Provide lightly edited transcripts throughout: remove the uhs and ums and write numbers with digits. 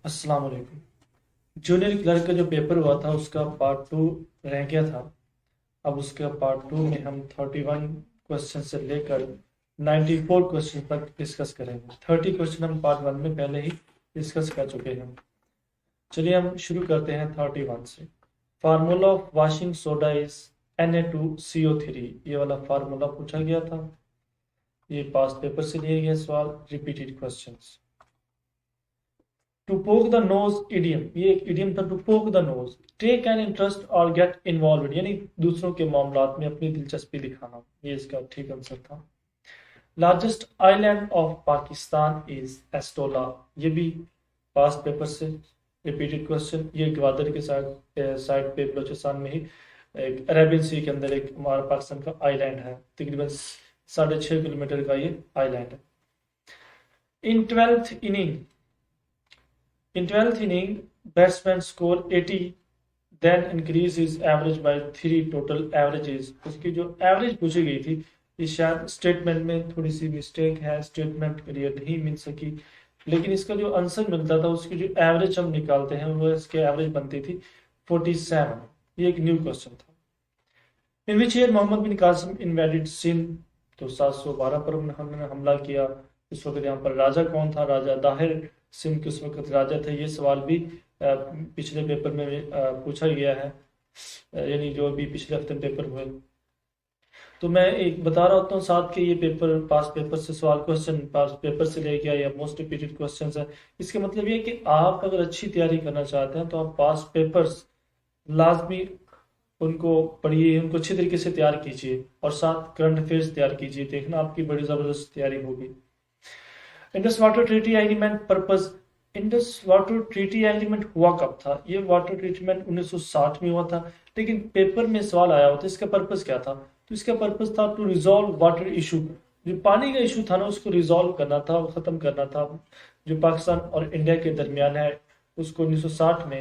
अस्सलाम वालेकुम। Junior clerk का जो पेपर हुआ था उसका पार्ट टू रह गया था। अब उसका पार्ट टू में हम 31 क्वेश्चन से लेकर 94 क्वेश्चन तक डिस्कस करेंगे। 30 क्वेश्चन हम पार्ट वन में पहले ही डिस्कस कर चुके हैं। चलिए हम शुरू करते हैं 31 से। Formula of washing soda is Na2CO3। ये वाला फार्मूला पूछा गया था। ये पास्ट पेपर से लिए गए सवाल, repeated questions. To poke the nose idiom, ये एक इडियम था। To poke the nose, take an interest or get involve, यानी दूसरों के मामलात में अपनी दिलचस्पी दिखाना। ये इसका ठीक आंसर था। Largest island of Pakistan is Astola. ये भी पास्ट पेपर से रिपीटेड क्वेश्चन। ये ग्वादर के साइड पे बलोचिस्तान में ही एक अरेबियन सी के अंदर एक हमारा पाकिस्तान का आइलैंड है। तकरीबन 6.5 किलोमीटर का ये आइलैंड है। In twelfth inning In 12th inning, batsman score 80, then increase his average by 3 total averages। उसकी जो एवरेज पूछी गई थी, ये शायद स्टेटमेंट में थोड़ी सी मिस्टेक है, स्टेटमेंट क्लियर नहीं मिल सकी। लेकिन इसका जो आंसर मिलता था, उसकी जो एवरेज हम निकालते हैं वो इसके एवरेज बनती थी 47। ये एक न्यू क्वेश्चन था। In which year Mohammad bin Qasim invaded Sindh. तो 712 पर हमने हमला किया। इस वक्त यहाँ पर राजा कौन था? राजा दाहिर सिंध के उस वक्त राजा थे। ये सवाल भी पिछले पेपर में पूछा गया है, यानी जो भी पिछले हफ्ते पेपर हुए। तो मैं एक बता रहा होता हूँ साथ के, ये पेपर पास पेपर से सवाल क्वेश्चन पास पेपर से ले गया या मोस्ट रिपीटेड क्वेश्चन है। इसका मतलब ये है कि आप अगर अच्छी तैयारी करना चाहते हैं तो आप पास पेपर्स लाजमी उनको पढ़िए, उनको अच्छी तरीके से तैयार कीजिए और साथ करंट अफेयर्स तैयार कीजिए। देखना आपकी बड़ी ज़बरदस्त तैयारी होगी। Indus water treaty agreement purpose. Indus water treaty agreement हुआ कब था? ये वाटर ट्रीटमेंट 1960 में हुआ था, लेकिन पेपर में सवाल आया होता है इसका पर्पस क्या था। तो इसका पर्पस था टू रिजॉल्व वाटर इशू। जो पानी का इशू था ना, उसको रिजॉल्व करना था, ख़त्म करना था, जो पाकिस्तान और इंडिया के दरमियान है। उसको 1960 में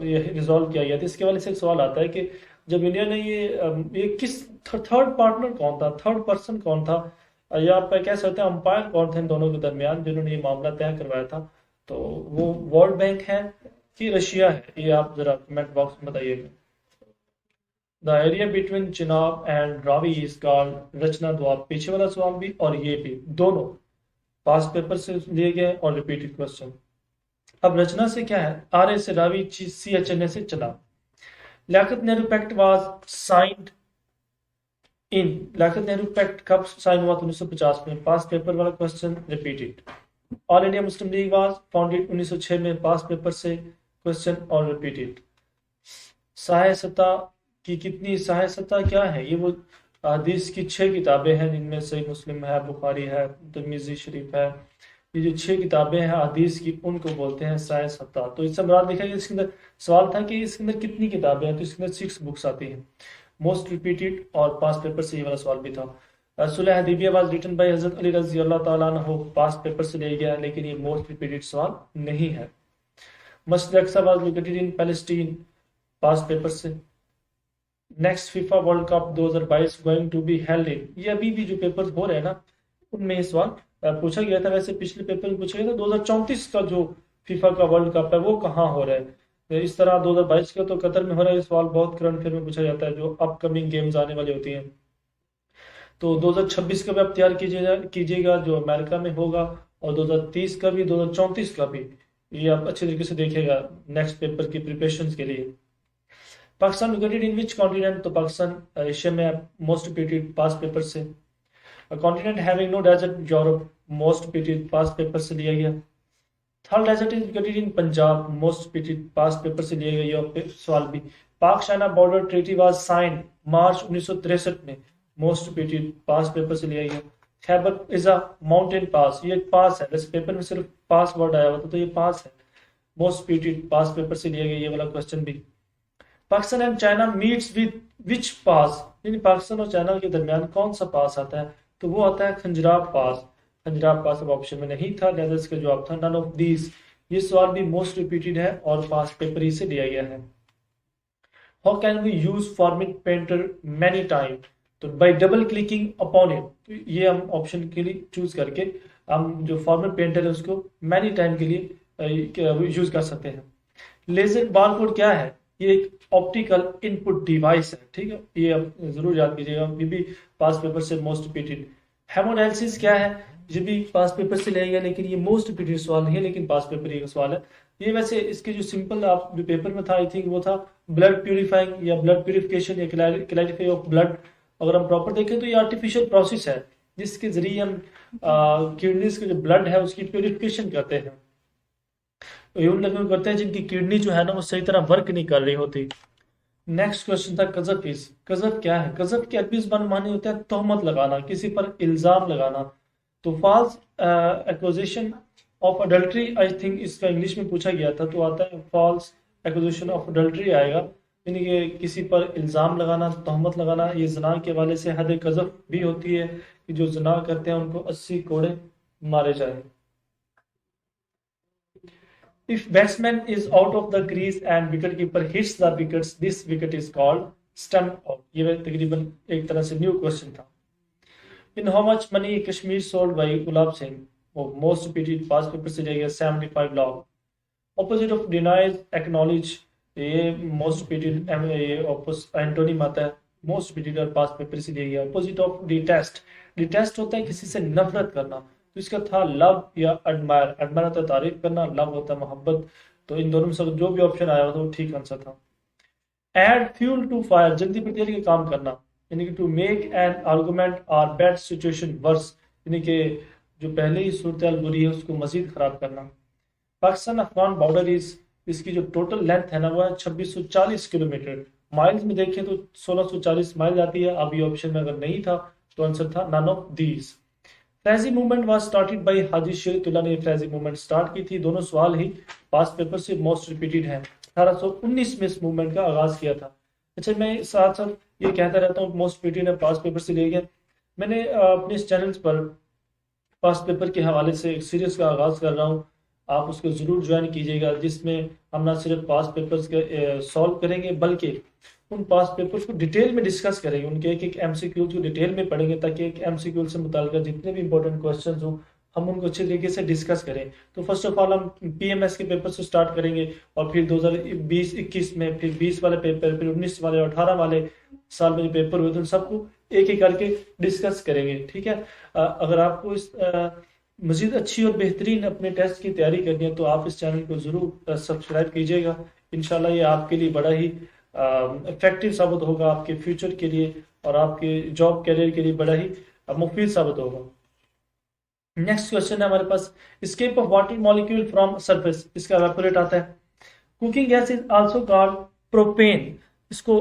ये रिजॉल्व किया गया था। इसके वाले से एक सवाल आता है कि जब इंडिया ने ये किस थर्ड पार्टनर कौन था, थर्ड पर्सन कौन था, या आप कह सकते हैं अंपायर कौन थे इन दोनों के दरमियान जिन्होंने ये मामला तय करवाया था। तो वो वर्ल्ड बैंक है कि रशिया है? ये आप जरा कमेंट बॉक्स में बताइएगा। The area between Chenab and Ravi is called Rachna Doab. पीछे वाला सवाल भी और ये भी दोनों पास पेपर से लिए गए और रिपीटेड क्वेश्चन। अब रचना से क्या है? आर ए से Ravi, C H N A से चना। Liaquat Nehru pact was signed in. Liaquat Nehru pact कब साइन हुआ? 1950 में। पास पेपर वाला question repeated. All India Muslim League was founded 1906 में। पास पेपर से क्वेश्चन और रिपीटेड। सहायता की कितनी सहायता क्या है? ये वो हदीस की 6 किताबें हैं, जिनमें सही मुस्लिम है, बुखारी है, तिरमिजी शरीफ है। ये जो 6 किताबें हैं हदीस की, उनको बोलते हैं सहायता। तो इससे मुराद देखा गया, इसके अंदर सवाल था कि इसके अंदर कितनी किताबें हैं, तो इसके अंदर 6 बुक्स आती हैं। मोस्ट रिपीटेड और पास पेपर से ये वाला सवाल भी था। सुलह हदीबिया वाज रिटन बाय हजरत अली रजी अल्लाह ताला अन्हु। पास पेपर से ले गया, लेकिन ये मोस्ट रिपीटेड सवाल नहीं है। Masjid Aqsa was located in Palestine. Past paper से। Next FIFA world cup 2022 going to be held in. ये अभी भी जो पेपर हो रहे हैं ना, उनमें ये सवाल पूछा गया था। वैसे पिछले पेपर में पूछा गया था 2034 का जो फीफा का वर्ल्ड कप है वो कहाँ हो रहा है। इस तरह 2022 का तो कतर में हो रहा है। ये सवाल बहुत करंट अफेयर में पूछा जाता है, जो अपकमिंग गेम्स आने वाली होती हैं। तो 2026 का भी आप तैयार कीजिएगा जो अमेरिका में होगा, और 2030 का भी, 2034 का भी। ये आप अच्छे तरीके से देखिएगा नेक्स्ट पेपर की प्रिपरेशन के लिए। Pakistan located in which continent? तो पाकिस्तान एशिया में। मोस्ट रिपीटेड पास पेपर से। Continent having no desert, Europe. Most repeated past paper से लिया गया। Third desert is located in Punjab. Most repeated past paper से लिया गया ये सवाल भी। Pak China border treaty was signed March 1963 में। मोस्ट रिपीटेड पास पेपर से लिया गया। Khyber is a mountain pass, ये एक पास है। वैसे पेपर में सिर्फ पास वर्ड आया हुआ था, तो ये पास है। मोस्ट रिपीटेड पास पेपर से लिया गया ये वाला क्वेश्चन भी। Pakistan and China meets with which pass, यानी पाकिस्तान और चाइना के दरमियान कौन सा पास आता है? तो वो आता है खंजराब पास। खंजराब पास अब ऑप्शन में नहीं था, लिहाजा इसका जवाब था नन ऑफ दीज। ये सवाल भी मोस्ट रिपीटेड है और पास पेपर ही से लिया गया है। How can we use format painter many time? तो by double clicking upon it. तो ये हम ऑप्शन के लिए चूज करके हम जो फॉर्मेट पेंटर है उसको मैनी टाइम के लिए यूज कर सकते हैं। लेजर बारकोड क्या है? ये एक ऑप्टिकल इनपुट डिवाइस है, ठीक है, ये आप जरूर याद कीजिएगा, ये भी पास पेपर से मोस्ट रिपीटेड। हेमोडायलिसिस क्या है? ये भी पास पेपर से लेगा, लेकिन ये मोस्ट रिपीटेड सवाल नहीं है, लेकिन पास पेपर का सवाल है ये। वैसे इसके जो सिंपल आप जो पेपर में था, आई थिंक वो था ब्लड प्यूरिफाइंग या ब्लड प्यूरिफिकेशन या क्लैरिफाई ऑफ ब्लड। अगर हम प्रॉपर देखें तो ये आर्टिफिशियल प्रोसेस है जिसके जरिए हम किडनीज के जो ब्लड है उसकी प्यूरिफिकेशन करते हैं। उन लोगों को करते हैं जिनकी किडनी जो है ना वो सही तरह वर्क नहीं कर रही होती। नेक्स्ट क्वेश्चन था कजफ इज। कजफ क्या है? कजफ के अरबी ज़बान माने होते हैं तोहमत लगाना, किसी पर इल्जाम लगाना। तो false acquisition of adultery, I think इसका इंग्लिश में पूछा गया था, तो आता है फॉल्स एक्विजिशन ऑफ अडल्ट्री आएगा, यानी कि किसी पर इल्जाम लगाना, तोहमत लगाना। ये जना के हवाले से हद कजफ भी होती है कि जो जना करते हैं उनको 80 कोड़े मारे जाए। If batsman is out of the crease and wicketkeeper hits the wickets, this wicket is called stump out. ये तकरीबन एक तरह से न्यू क्वेश्चन था। In how much money Kashmir sold by Gulab Singh? वो मोस्ट रिपीटेड पास पेपर से जाएगा 75 lakh. Opposite of denies acknowledge, ये मोस्ट रिपीटेड एंटोनी माता है, मोस्ट रिपीटेड और पास पेपर से जाएगा। ऑपोजिट ऑफ डिटेस्ट, डिटेस्ट होता है किसी से नफरत करना, तो इसका था लव या एडमायर। एडमायर होता है तारीफ करना, लव होता है मोहब्बत। तो इन दोनों में से जो भी ऑप्शन आया था वो ठीक आंसर था। एड फ्यूल टू फायर, जल्दी तेल के काम करना, यानी कि टू मेक एन आर्गूमेंट और बैड सिचुएशन वर्स, यानी कि जो पहले ही सूरत बुरी है उसको मजीद खराब करना। पाकिस्तान अफगान बॉर्डर इज, इसकी जो टोटल लेंथ है ना वो है 2640 किलोमीटर। माइल्स में देखें तो 1640 माइल आती है। अब ये ऑप्शन में अगर नहीं था तो आंसर था none of these. Faraizi movement was started by Haji Shariatullah ने फ्रेजी मूवमेंट स्टार्ट की थी। दोनों सवाल ही पास पेपर से मोस्ट रिपीटेड हैं। 1819 में इस मूवमेंट का आगाज किया था। अच्छा, मैं साथ साथ ये कहता रहता हूँ मोस्ट रिपीटेड है, पास पेपर से ले गया। मैंने अपने इस चैनल पर पास पेपर के हवाले से एक सीरीज का आगाज कर रहा हूँ, आप उसको जरूर ज्वाइन कीजिएगा, जिसमें हम ना सिर्फ पास पेपर्स के सॉल्व करेंगे बल्कि उन पास पेपर्स को डिटेल में डिस्कस करेंगे, उनके एक एक एमसीक्यू को डिटेल में पढ़ेंगे, ताकि एक एमसीक्यू से मुताल्लिक जितने भी इंपॉर्टेंट क्वेश्चन हो हम उनको अच्छे तरीके से डिस्कस करें। तो फर्स्ट ऑफ ऑल हम पीएमएस के पेपर से स्टार्ट करेंगे और फिर 2020-21 में, फिर 20 वाले पेपर, फिर 19 वाले, 18 वाले साल में जो पेपर हुए थे उन सबको एक एक करके डिस्कस करेंगे, ठीक है। अगर आपको इस मजीद अच्छी और बेहतरीन अपने टेस्ट की तैयारी करनी है तो आप इस चैनल को ज़रूर सब्सक्राइब कीजिएगा। इंशाल्लाह ये आपके लिए बड़ा ही इफेक्टिव साबित होगा, आपके फ्यूचर के लिए और आपके जॉब कैरियर के लिए बड़ा ही मुफीद साबित होगा। नेक्स्ट क्वेश्चन है हमारे पास, escape of water molecule from surface, इसका इवेपोरेट आता है। Cooking gas is also called propane, इसको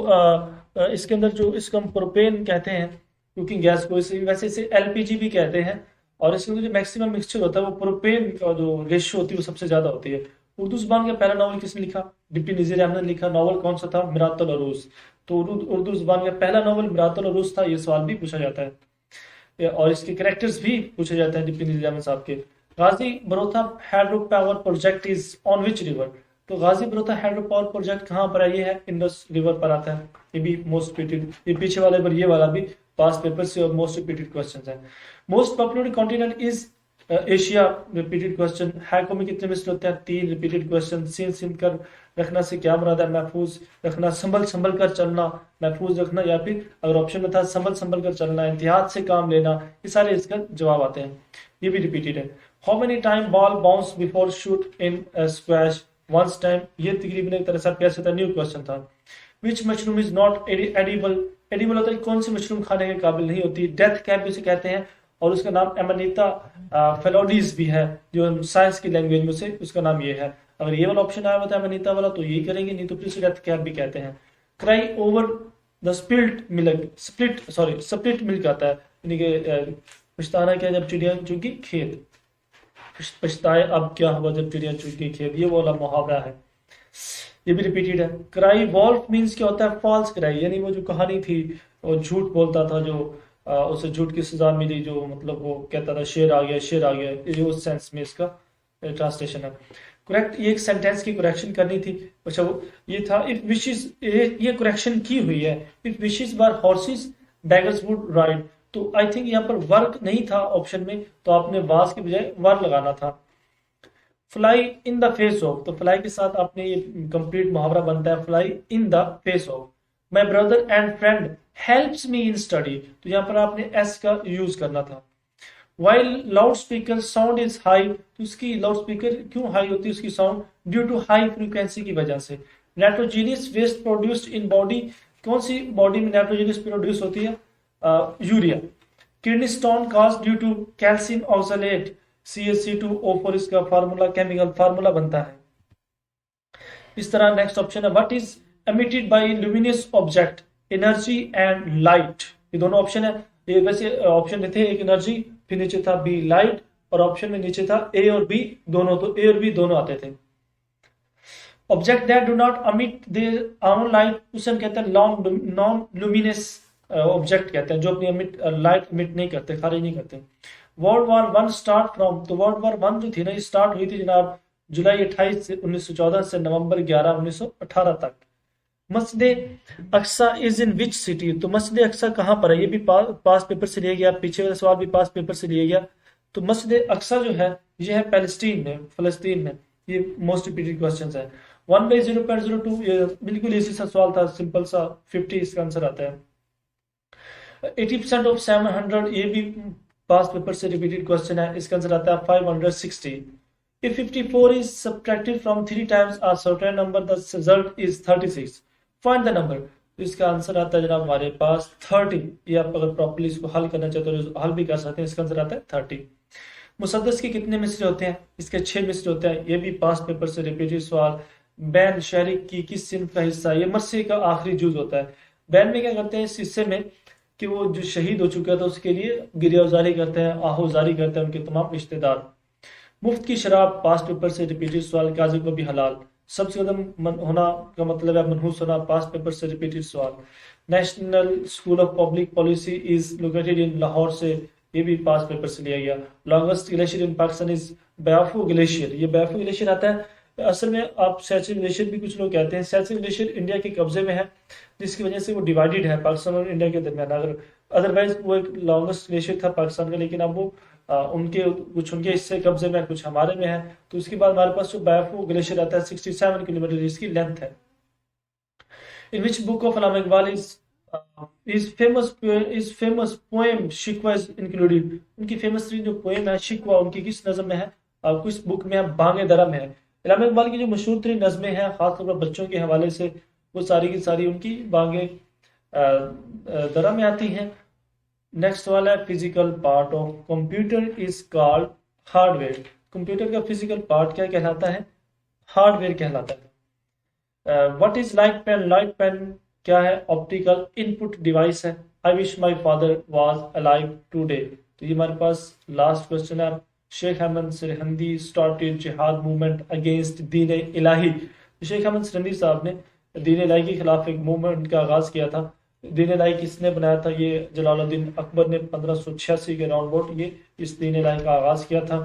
इसके अंदर जो इसको हम प्रोपेन कहते हैं कुकिंग गैस को, वैसे इसे एलपीजी भी कहते हैं। और इसके अंदर जो मैक्सिमम मिक्सचर होता है वो प्रोपेन का जो रेशियो होती है वो सबसे ज्यादा होती है। उर्दू जुबान का पहला नावल किसने लिखा? डिप्टी नजीर अहमद ने लिखा। नावल कौन सा था? मिरातुल अरूस। तो उर्दू जुबान का पहला नावल मिरातुल अरूस था। ये सवाल भी पूछा जाता है और इसके कैरेक्टर्स भी पूछे जाते हैं डिप्टी नजीर अहमद साहब के। Ghazi Barotha hydro power project is on which river, तो Ghazi Barotha hydro power project कहाँ पर है? ये है इंडस रिवर पर आता है। ये भी मोस्ट रिपीटेड, ये पीछे वाले पर ये वाला भी पास पेपर से और मोस्ट रिपीटेड क्वेश्चन है। Most popular continent is Asia, repeated question. हैको में कितने मिसल होते हैं? 3 रिपीटेड क्वेश्चन। सीन सीन कर रखना से क्या मुराद है? महफूज रखना, संभल संभल कर चलना, महफूज रखना, या फिर अगर ऑप्शन में था संभल संभल कर चलना, एहतियात से काम लेना, ये सारे इसका जवाब आते हैं। ये भी रिपीटेड है। How many time ball bounce before shoot in squash? Once time. ये तकरीबन एक तरह से कैसे था, न्यू क्वेश्चन था। Which mushroom is not edible? Edible होता है कौन सी मशरूम खाने के काबिल नहीं होती? डेथ कैप इसे कहते हैं और उसका नाम एमनीता फेलोडीज भी है, जो साइंस की लैंग्वेज में से उसका नाम ये है। अगर ये वाला ऑप्शन आया हुआ था एमनीता वाला तो यही करेंगे, नहीं तो फिर से डेथ कैप भी कहते हैं। Cry over the split milk आता है, यानी कि पछताना क्या जब चिड़िया चुगी खेत, पछताए अब क्या हुआ जब चिड़िया चुगी खेत, ये वाला मुहावरा है। ये भी रिपीटेड है। क्राई वॉल्फ मीन्स क्या होता है? फॉल्स क्राई, यानी वो जो कहानी थी वो झूठ बोलता था, जो उसे झूठ की सजा मिली, जो मतलब वो कहता था शेर आ गया शेर आ गया, ये उस सेंस में इसका ट्रांसलेशन है। करेक्ट, ये एक सेंटेंस की करेक्शन करनी थी। अच्छा वो ये था इफ विशेस, ये करेक्शन की हुई है। If wishes were horses beggars would ride, तो आई थिंक यहाँ पर वर्क नहीं था ऑप्शन में, तो आपने वाज के बजाय वर लगाना था। Fly in the face of, तो फ्लाई के साथ आपने ये कंप्लीट मुहावरा बनता है, fly in the face of. My brother and friend helps me in study, तो यहाँ पर आपने एस का यूज करना था। While loud speaker sound is high, तो उसकी लाउड स्पीकर क्यों हाई होती है उसकी sound, due to high frequency की वजह से। Nitrogenous waste produced in body, कौन सी बॉडी में नाइट्रोजीनियस प्रोड्यूस होती है, urea. Kidney stone cause due to calcium oxalate, CaC2O4 इसका फार्मूला, केमिकल फार्मूला बनता है। इस तरह नेक्स्ट ऑप्शन है what is emitted by luminous object, energy and light, ये दोनों ऑप्शन है। ये वैसे ऑप्शन थे, एक एनर्जी फिर नीचे था बी लाइट, और ऑप्शन में नीचे था ए और बी दोनों, तो ए और बी दोनों आते थे। ऑब्जेक्ट दैट डू नॉट अमिट देयर ओन लाइट, उसे हम कहते हैं नॉन लुमिनस ऑब्जेक्ट कहते हैं, जो अपनी लाइट अमिट नहीं करते, खारिज नहीं करते। वर्ल्ड वॉर 1 स्टार्ट फ्रॉम, तो वर्ल्ड वॉर 1 जो थी ना, ये स्टार्ट हुई थी जनाब जुलाई 28 से 1914 से नवंबर 11 1918 तक। Masjid Aqsa is in which city, तो मस्जिद अक्सा कहाँ पर है, ये भी पास पेपर से लिया गया, पीछे वाला सवाल भी पास पेपर से लिया गया। तो मस्जिद अक्सा जो है ये है पैलेस्टीन में, फलस्तीन में। ये मोस्ट रिपीटेड क्वेश्चन है। 1/0.02, ये बिल्कुल इसी सा सवाल था, सिंपल सा, 50 इसका आंसर आता है। 80% ऑफ 700, ये भी पास पेपर से रिपीटेड क्वेश्चन है, इसका आंसर आता है 560। If 54 is subtracted from 3 times a certain number, the result is 36. Find the number. तो इसका आंसर आता है जनाब हमारे पास 30। ये आप अगर प्रॉपर्ली इसको हल करना चाहते हो तो हल भी कर सकते हैं। इसका आंसर आता है 30। मुसद्दस के कितने मिसरे होते हैं, इसके 6 मिसरे होते हैं। ये भी पास पेपर से रिपीटेड सवाल। बैन शहरी की किस सिंफ का हिस्सा, ये मरसे का आखिरी जुज होता है। बैन में क्या करते हैं इस हिस्से में कि वो जो शहीद हो चुका था उसके लिए गिरियाजारी करते हैं, आहोजारी करते हैं उनके तमाम रिश्तेदार। मुफ्त की शराब, पास पेपर से रिपीटेड सवाल। काजी को भी हलाल, सबसे ज्यादा होना का मतलब है मनहूस होना, पास पेपर से रिपीटेड सवाल। National school of public policy is located in Lahore से, ये भी पास पेपर से लिया गया। Longest glacier in Pakistan is Biafo glacier, ये ब्याफू ग्लेशियर आता है। असल में आप सैची ग्लेशियर भी कुछ लोग कहते हैं। सैची ग्लेशियर इंडिया के कब्जे में है, जिसकी वजह से वो डिवाइडेड है पाकिस्तान और इंडिया के दरमियान। अगर अदरवाइज वो एक लॉन्गेस्ट ग्लेशियर था पाकिस्तान का, लेकिन अब वो कुछ उनके हिस्से कब्जे में, कुछ हमारे में है। तो उसके बाद हमारे पास जो बैफू ग्लेशियर आता है 67 किलोमीटर इसकी लेंथ है। In which book of Allama Iqbal is famous poem Shikwa is included, उनकी फेमस जो पोएम है शिकवा, उनकी किस नज़म में है, किस बुक में है, बांगे दरा में है। अल्लामा इकबाल की जो मशहूर तरीन नज़में हैं खासतौर पर बच्चों के हवाले से, वो सारी की सारी उनकी बांगे दरा में आती हैं। नेक्स्ट वाला है physical part of computer is called hardware, computer का फिजिकल पार्ट क्या कहलाता है, हार्डवेयर कहलाता है। What is light pen, light pen क्या है, ऑप्टिकल इनपुट डिवाइस है। I wish my father was alive today, तो ये हमारे पास लास्ट क्वेश्चन है। शेख अहमद सरहंदी स्टार्टेड जिहाद मूवमेंट अगेंस्ट दीन इलाही, शेख अहमद सरहंदी साहब ने दीन इलाही के खिलाफ एक मूवमेंट का आगाज किया था। दीन इलाही किसने बनाया था, ये जलालुद्दीन अकबर ने 1586 के राउंड अबाउट ये इस दीन इलाही का आगाज किया था।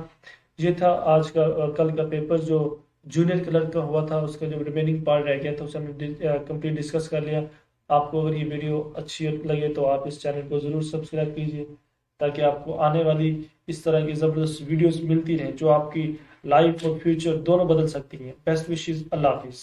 ये था आज का कल का पेपर जो जूनियर क्लर्क का हुआ था, उसका जो रिमेनिंग पार्ट रह गया था उसे हमने कंप्लीट डिस्कस कर लिया। आपको अगर ये वीडियो अच्छी लगे तो आप इस चैनल को ज़रूर सब्सक्राइब कीजिए, ताकि आपको आने वाली इस तरह की ज़बरदस्त वीडियोस मिलती रहें जो आपकी लाइफ और फ्यूचर दोनों बदल सकती हैं। बेस्ट विशेस, अल्लाह हाफिज़।